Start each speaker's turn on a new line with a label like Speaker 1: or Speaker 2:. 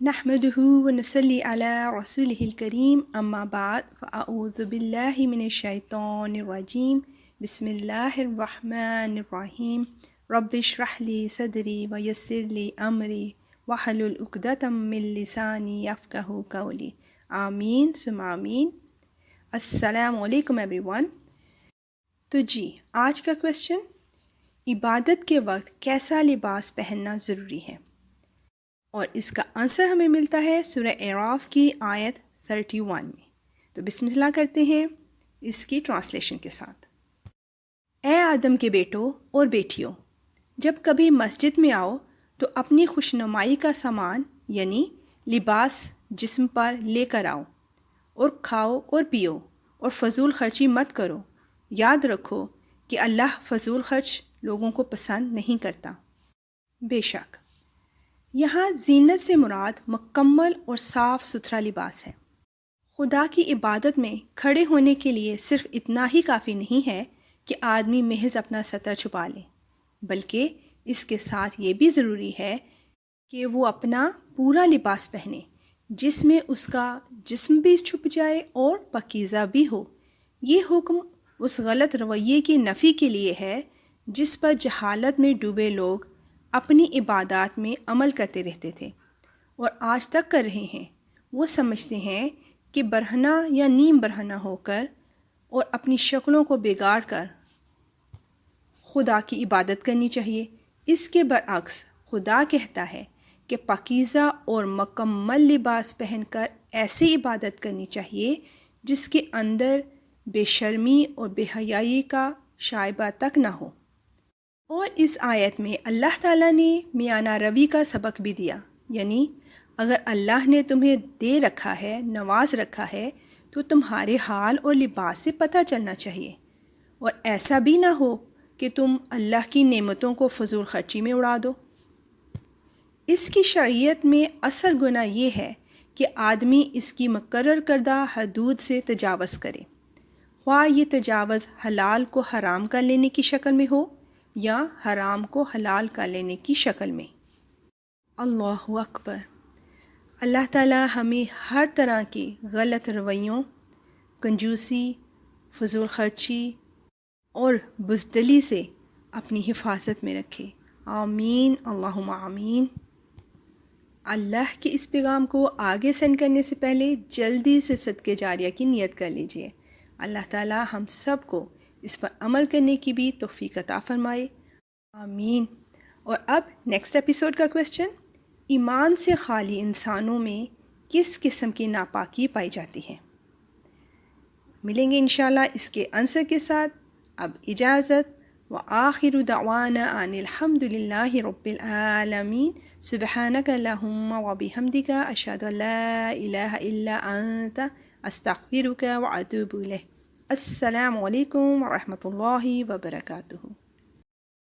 Speaker 1: نحمده ونصلي على رسوله الكريم اما بعد فاعوذ بالله من الشيطان الرجيم بسم الله الرحمن الرحيم رب اشرح لي صدري ويسر لي امري واحلل عقدة من لساني يفقهوا قولي آمین ثم آمین۔ السلام علیکم ایوری ون۔ تو جی آج کا کویسچن، عبادت کے وقت کیسا لباس پہننا ضروری ہے؟ اور اس کا آنسر ہمیں ملتا ہے سورہ اعراف کی آیت 31 میں۔ تو بسم اللہ کرتے ہیں اس کی ٹرانسلیشن کے ساتھ۔ اے آدم کے بیٹوں اور بیٹیوں، جب کبھی مسجد میں آؤ تو اپنی خوشنمائی کا سامان یعنی لباس جسم پر لے کر آؤ، اور کھاؤ اور پیو اور فضول خرچی مت کرو۔ یاد رکھو کہ اللہ فضول خرچ لوگوں کو پسند نہیں کرتا۔ بے شک یہاں زینت سے مراد مکمل اور صاف ستھرا لباس ہے۔ خدا کی عبادت میں کھڑے ہونے کے لیے صرف اتنا ہی کافی نہیں ہے کہ آدمی محض اپنا سطر چھپا لے، بلکہ اس کے ساتھ یہ بھی ضروری ہے کہ وہ اپنا پورا لباس پہنے جس میں اس کا جسم بھی چھپ جائے اور پاکیزہ بھی ہو۔ یہ حکم اس غلط رویے کی نفی کے لیے ہے جس پر جہالت میں ڈوبے لوگ اپنی عبادات میں عمل کرتے رہتے تھے اور آج تک کر رہے ہیں۔ وہ سمجھتے ہیں کہ برہنہ یا نیم برہنہ ہو کر اور اپنی شکلوں کو بگاڑ کر خدا کی عبادت کرنی چاہیے۔ اس کے برعکس خدا کہتا ہے کہ پاکیزہ اور مکمل لباس پہن کر ایسی عبادت کرنی چاہیے جس کے اندر بے شرمی اور بے حیائی کا شائبہ تک نہ ہو۔ اور اس آیت میں اللہ تعالیٰ نے میانہ روی کا سبق بھی دیا، یعنی اگر اللہ نے تمہیں دے رکھا ہے، نواز رکھا ہے، تو تمہارے حال اور لباس سے پتہ چلنا چاہیے، اور ایسا بھی نہ ہو کہ تم اللہ کی نعمتوں کو فضول خرچی میں اڑا دو۔ اس کی شریعت میں اصل گناہ یہ ہے کہ آدمی اس کی مقرر کردہ حدود سے تجاوز کرے، خواہ یہ تجاوز حلال کو حرام کر لینے کی شکل میں ہو یا حرام کو حلال کر لینے کی شکل میں۔ اللہ اکبر۔ اللہ تعالیٰ ہمیں ہر طرح کے غلط رویوں، کنجوسی، فضول خرچی اور بزدلی سے اپنی حفاظت میں رکھے۔ آمین اللہم آمین۔ اللہ کے اس پیغام کو آگے سینڈ کرنے سے پہلے جلدی سے صدقے جاریہ کی نیت کر لیجئے۔ اللہ تعالیٰ ہم سب کو اس پر عمل کرنے کی بھی توفیق عطا فرمائے۔ آمین۔ اور اب نیکسٹ ایپیسوڈ کا کویسچن، ایمان سے خالی انسانوں میں کس قسم کی ناپاکی پائی جاتی ہے؟ ملیں گے انشاءاللہ اس کے آنسر کے ساتھ۔ اب اجازت، وآخر دعوانا ان الحمد للہ رب العالمین، سبحانک اللہم وبحمدک، اشہد ان لا الہ الا انت، استغفرک واتوب الیک۔ السلام علیکم ورحمۃ اللہ وبرکاتہ۔